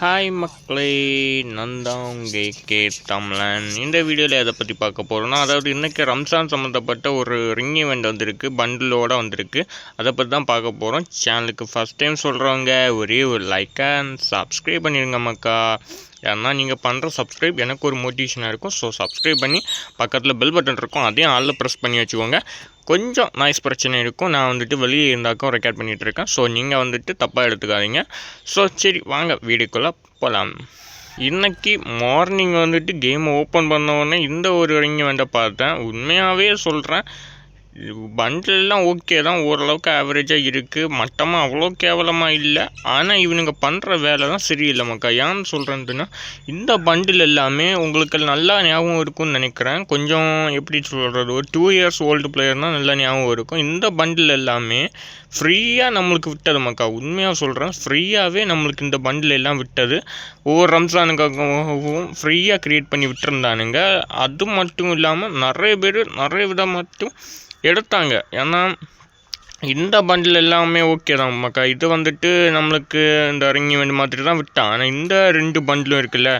Hi மக்களே, நான் தான் உங்கள் கே தமிழன். இந்த வீடியோவில் எதை பற்றி பார்க்க போகிறோன்னா, அதாவது இன்றைக்கி ரம்ஜான் சம்மந்தப்பட்ட ஒரு ரிங் ஈவெண்ட் வந்திருக்கு, பண்டிலோடு வந்திருக்கு. அதை பற்றி தான் பார்க்க போகிறோம். சேனலுக்கு ஃபஸ்ட் டைம் சொல்கிறவங்க ஒரே ஒரு லைக் அண்ட் சப்ஸ்கிரைப் பண்ணிடுங்க மக்கா. ஏன்னா நீங்கள் பண்ணுற சப்ஸ்கிரைப் எனக்கு ஒரு மோட்டிவேஷனாக இருக்கும். ஸோ சப்ஸ்கிரைப் பண்ணி பக்கத்தில் பெல் பட்டன் இருக்கும், அதையும் ஆளில் ப்ரெஸ் பண்ணி வச்சுக்கோங்க. கொஞ்சம் நாய்ஸ் பிரச்சனை இருக்கும், நான் வந்துட்டு வெளியே இருந்தாக்கும் ரெக்கார்ட் பண்ணிகிட்டு இருக்கேன். ஸோ நீங்கள் வந்துட்டு தப்பாக எடுத்துக்காதீங்க. ஸோ சரி வாங்க வீடியோக்குள்ளே போகலாம். இன்றைக்கி மார்னிங் வந்துட்டு கேம் ஓப்பன் பண்ண இந்த ஒரு ரிங் ஈவெண்ட்டை பார்த்தேன். உண்மையாகவே சொல்கிறேன், பண்டிலெலாம் ஓகே தான், ஓரளவுக்கு ஆவரேஜாக இருக்குது, மட்டமாக அவ்வளோ கேவலமாக இல்லை. ஆனால் இவனுங்க பண்ணுற வேலை தான் சரியில்லை மக்கா. ஏன்னு சொல்கிறேன்ட்டுன்னா, இந்த பண்டில் எல்லாமே உங்களுக்கு நல்லா ஞாபகம் இருக்கும்னு நினைக்கிறேன். கொஞ்சம் எப்படி சொல்கிறது, ஒரு 2 years ஓல்டு பிளேயர்னால் நல்லா ஞாபகம் இருக்கும். இந்த பண்டில் எல்லாமே ஃப்ரீயாக நம்மளுக்கு விட்டது மக்கா. உண்மையாக சொல்கிறேன், ஃப்ரீயாகவே நம்மளுக்கு இந்த பண்டில் எல்லாம் விட்டது. ஒவ்வொரு ரம்ஜானுக்காகவும் ஃப்ரீயாக க்ரியேட் பண்ணி விட்டுருந்தானுங்க. அது மட்டும் இல்லாமல் நிறைய பேர் நிறைய விதம் மட்டும் எடுத்தாங்க. ஏன்னா இந்த பண்டில் எல்லாமே ஓகே தான் மக்கா. இது வந்துட்டு நம்மளுக்கு இந்த ரிங் ஈவெண்ட் மாதிரி தான் விட்டான். ஆனால் இந்த 2 பண்டிலும் இருக்குல்ல,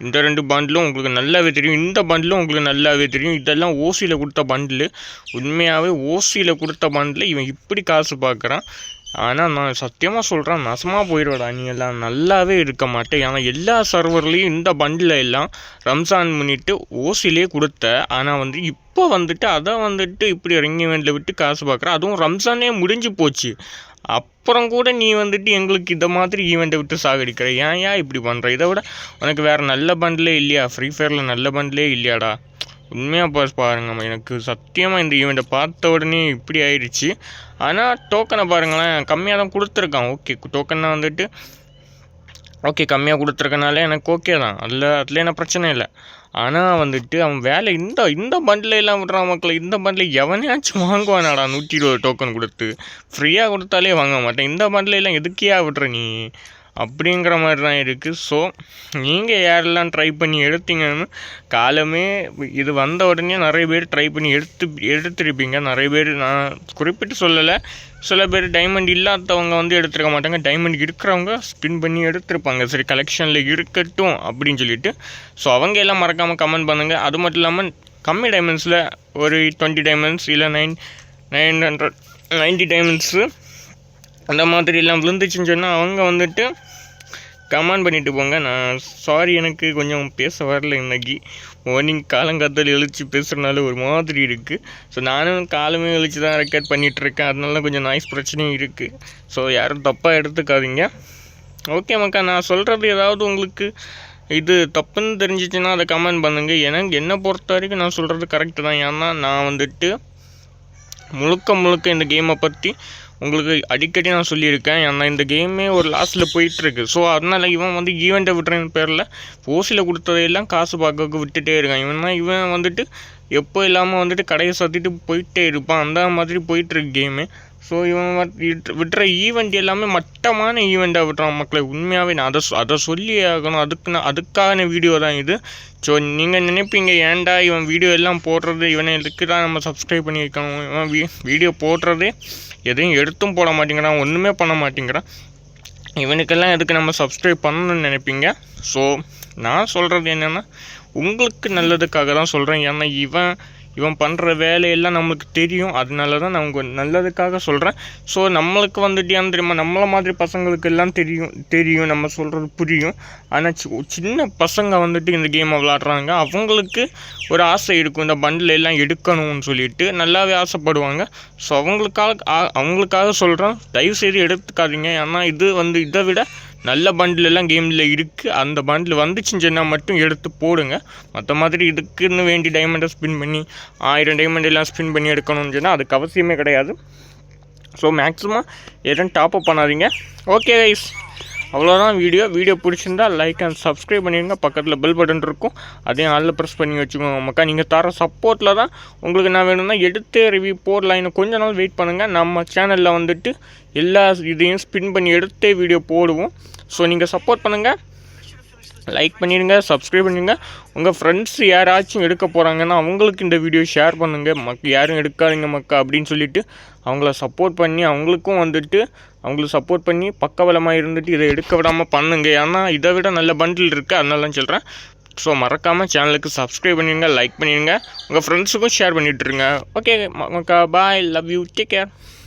இந்த 2 பண்டிலும் உங்களுக்கு நல்லாவே தெரியும், இந்த பண்டிலும் உங்களுக்கு நல்லாவே தெரியும். இதெல்லாம் ஓசியில் கொடுத்த பண்டில். உண்மையாகவே ஓசியில் கொடுத்த பண்டில் இவன் இப்படி காசு பார்க்குறான். ஆனால் நான் சத்தியமாக சொல்கிறேன், நசமாக போயிடுவாடா நீ எல்லாம், நல்லாவே இருக்க மாட்டேன். ஏன்னா எல்லா சர்வர்லேயும் இந்த பண்டில் எல்லாம் ரம்ஜான் முன்னிட்டு ஓசிலே கொடுத்த. ஆனால் வந்து இப்போ வந்துட்டு அதை வந்துட்டு இப்படி ரிங் ஈவெண்ட்டில் விட்டு காசு பார்க்குறேன். அதுவும் ரம்ஜானே முடிஞ்சு போச்சு, அப்புறம் கூட நீ வந்துட்டு எங்களுக்கு இந்த மாதிரி ஈவெண்ட்டை விட்டு சாகடிக்கிற. ஏன் இப்படி பண்ணுற? இதை விட உனக்கு வேறு நல்ல பண்டிலே இல்லையா? ஃப்ரீ ஃபயரில் நல்ல பண்டிலே இல்லையாடா? உண்மையாக பாருங்கம்மா, எனக்கு சத்தியமாக இந்த ஈவெண்ட்டை பார்த்த உடனே இப்படி ஆயிடுச்சு. ஆனால் டோக்கனை பாருங்களேன், கம்மியாக தான் கொடுத்துருக்கான். ஓகே, டோக்கனை வந்துட்டு ஓகே கம்மியாக கொடுத்துருக்கனால எனக்கு ஓகே தான், அதில் என்ன பிரச்சனை இல்லை. ஆனால் வந்துட்டு அவன் வேலை இந்த பண்டில் எல்லாம் விடுறான் மக்களை. இந்த பண்டில் எவனையாச்சும் வாங்குவானாடா 120 டோக்கன் கொடுத்து? ஃப்ரீயாக கொடுத்தாலே வாங்க மாட்டேன். இந்த பண்டில் எல்லாம் எதுக்கியா விடுற நீ அப்படிங்கிற மாதிரி தான் இருக்குது. ஸோ நீங்கள் யாரெல்லாம் ட்ரை பண்ணி எடுத்தீங்கன்னு, காலமே இது வந்த உடனே நிறைய பேர் ட்ரை பண்ணி எடுத்துருப்பீங்க. நிறைய பேர், நான் குறிப்பிட்டு சொல்லலை, சில பேர் டைமண்ட் இல்லாதவங்க வந்து எடுத்துருக்க மாட்டாங்க, டைமண்ட் இருக்கிறவங்க ஸ்பின் பண்ணி எடுத்துருப்பாங்க. சரி கலெக்ஷனில் இருக்கட்டும் அப்படின்னு சொல்லிட்டு. ஸோ அவங்க எல்லாம் மறக்காமல் கமெண்ட் பண்ணுங்கள். அது மட்டும் இல்லாமல் கம்மி டைமண்ட்ஸில் ஒரு 20 டைமண்ட்ஸ் இல்லை 990 டைமண்ட்ஸு அந்த மாதிரிலாம் விழுந்துச்சுன்னு சொன்னால் அவங்க வந்துட்டு கமெண்ட் பண்ணிவிட்டு போங்க. நான் சாரி, எனக்கு கொஞ்சம் பேச வரல இன்றைக்கி. மார்னிங் காலங்காத்தால் எழுச்சி பேசுகிறனால ஒரு மாதிரி இருக்குது. ஸோ நானும் காலமே எழுச்சி தான் ரெக்கார்ட் பண்ணிகிட்ருக்கேன், அதனால கொஞ்சம் நாய்ஸ் பிரச்சனையும் இருக்குது. ஸோ யாரும் தப்பாக எடுத்துக்காதீங்க. ஓகே மக்கா, நான் சொல்கிறது ஏதாவது உங்களுக்கு இது தப்புன்னு தெரிஞ்சிச்சுன்னா அதை கமெண்ட் பண்ணுங்கள். என்னை பொறுத்த வரைக்கும் நான் சொல்கிறது கரெக்டு தான். ஏன்னா நான் வந்துட்டு முழுக்க இந்த கேமை பற்றி உங்களுக்கு அடிக்கடி நான் சொல்லியிருக்கேன். ஏன்னா இந்த கேமே ஒரு லாஸ்ட்டில் போயிட்டுருக்கு. ஸோ அதனால் இவன் வந்து ஈவெண்ட்டை விட்டுறேன்னு பேரில் ஓசியில் கொடுத்ததையெல்லாம் காசு பார்க்க விட்டுட்டே இருக்கான். இவன் வந்துட்டு எப்போ இல்லாமல் வந்துட்டு கடையை சத்திட்டு போயிட்டே இருப்பான். அந்த மாதிரி போயிட்டுருக்கு கேமு. ஸோ இவன் விட்டுற ஈவெண்ட் எல்லாமே மட்டமான ஈவெண்ட்டாக விட்டுறான் மக்களை. உண்மையாகவே நான் அதை சொல்லி ஆகணும். அதுக்கான வீடியோ தான் இது. ஸோ நீங்கள் நினைப்பீங்க, ஏன்டா இவன் வீடியோ எல்லாம் போடுறது, இவனை இதுக்கு தான் நம்ம சப்ஸ்கிரைப் பண்ணி வைக்கணும், இவன் வீடியோ போடுறதே எதையும் எடுத்தும் போட மாட்டேங்கிறான், ஒன்றுமே பண்ண மாட்டேங்கிறான், இவனுக்கெல்லாம் எதுக்கு நம்ம சப்ஸ்கிரைப் பண்ணணும்னு நினைப்பீங்க. ஸோ நான் சொல்கிறது என்னென்னா, உங்களுக்கு நல்லதுக்காக தான் சொல்கிறேன். ஏன்னா இவன் பண்ணுற வேலையெல்லாம் நம்மளுக்கு தெரியும், அதனால தான் நான் உங்கள் நல்லதுக்காக சொல்கிறேன். ஸோ நம்மளுக்கு வந்துட்டு ஏன் தெரியுமா, நம்மளை மாதிரி பசங்களுக்கு எல்லாம் தெரியும் நம்ம சொல்கிறது புரியும். ஆனால் சின்ன பசங்க வந்துட்டு இந்த கேமை விளாட்றாங்க, அவங்களுக்கு ஒரு ஆசை இருக்கும், இந்த பண்டில் எல்லாம் எடுக்கணும்னு சொல்லிட்டு நல்லாவே ஆசைப்படுவாங்க. ஸோ அவங்களுக்காக சொல்கிறேன், தயவுசெய்து எடுத்துக்காதீங்க. ஏன்னா இதை விட நல்ல பண்டில் எல்லாம் கேமில் இருக்குது. அந்த பண்டில் வந்துச்சுன்னு சொன்னால் மட்டும் எடுத்து போடுங்க. மற்ற மாதிரி இதுக்குன்னு வேண்டி டைமண்டை ஸ்பின் பண்ணி 1000 டைமண்ட் எல்லாம் ஸ்பின் பண்ணி எடுக்கணும்னு சொன்னால் அதுக்கு அவசியமே கிடையாது. ஸோ மேக்ஸிமம் எதுவும் டாப்அப் பண்ணாதீங்க. ஓகே கைஸ், அவ்வளோதான் வீடியோ பிடிச்சிருந்தா லைக் அண்ட் சப்ஸ்கிரைப் பண்ணிடுங்க. பக்கத்தில் பெல் பட்டன் இருக்கும், அதையும் ஆளில் ப்ரெஸ் பண்ணி வச்சுக்கோங்க மக்கா. நீங்கள் தர சப்போர்ட்டில் தான் உங்களுக்கு நான் வேணும்னா எடுத்து ரிவ்யூ போடலாம். இன்னும் கொஞ்ச நாள் வெயிட் பண்ணுங்கள். நம்ம சேனலில் வந்துட்டு எல்லா இதையும் ஸ்பின் பண்ணி எடுத்தே வீடியோ போடுவோம். ஸோ நீங்கள் சப்போர்ட் பண்ணுங்கள். லைக் பண்ணிடுங்க, சப்ஸ்கிரைப் பண்ணிடுங்க. உங்கள் ஃப்ரெண்ட்ஸ் யாராச்சும் எடுக்க போகிறாங்கன்னா அவங்களுக்கு இந்த வீடியோ ஷேர் பண்ணுங்கள். யாரும் எடுக்காதீங்க மக்கா அப்படின்னு சொல்லிவிட்டு அவங்கள சப்போர்ட் பண்ணி அவங்களுக்கு சப்போர்ட் பண்ணி பக்கபலமாக இருந்துட்டு இதை எடுக்க விடாமல் பண்ணுங்க. ஏன்னா இதை விட நல்ல பண்டில் இருக்குது, அதனால சொல்கிறேன். ஸோ மறக்காமல் சேனலுக்கு சப்ஸ்கிரைப் பண்ணிடுங்க, லைக் பண்ணிடுங்க, உங்கள் ஃப்ரெண்ட்ஸுக்கும் ஷேர் பண்ணிட்டுருங்க. ஓகே மக்கா, bye, love you, take care.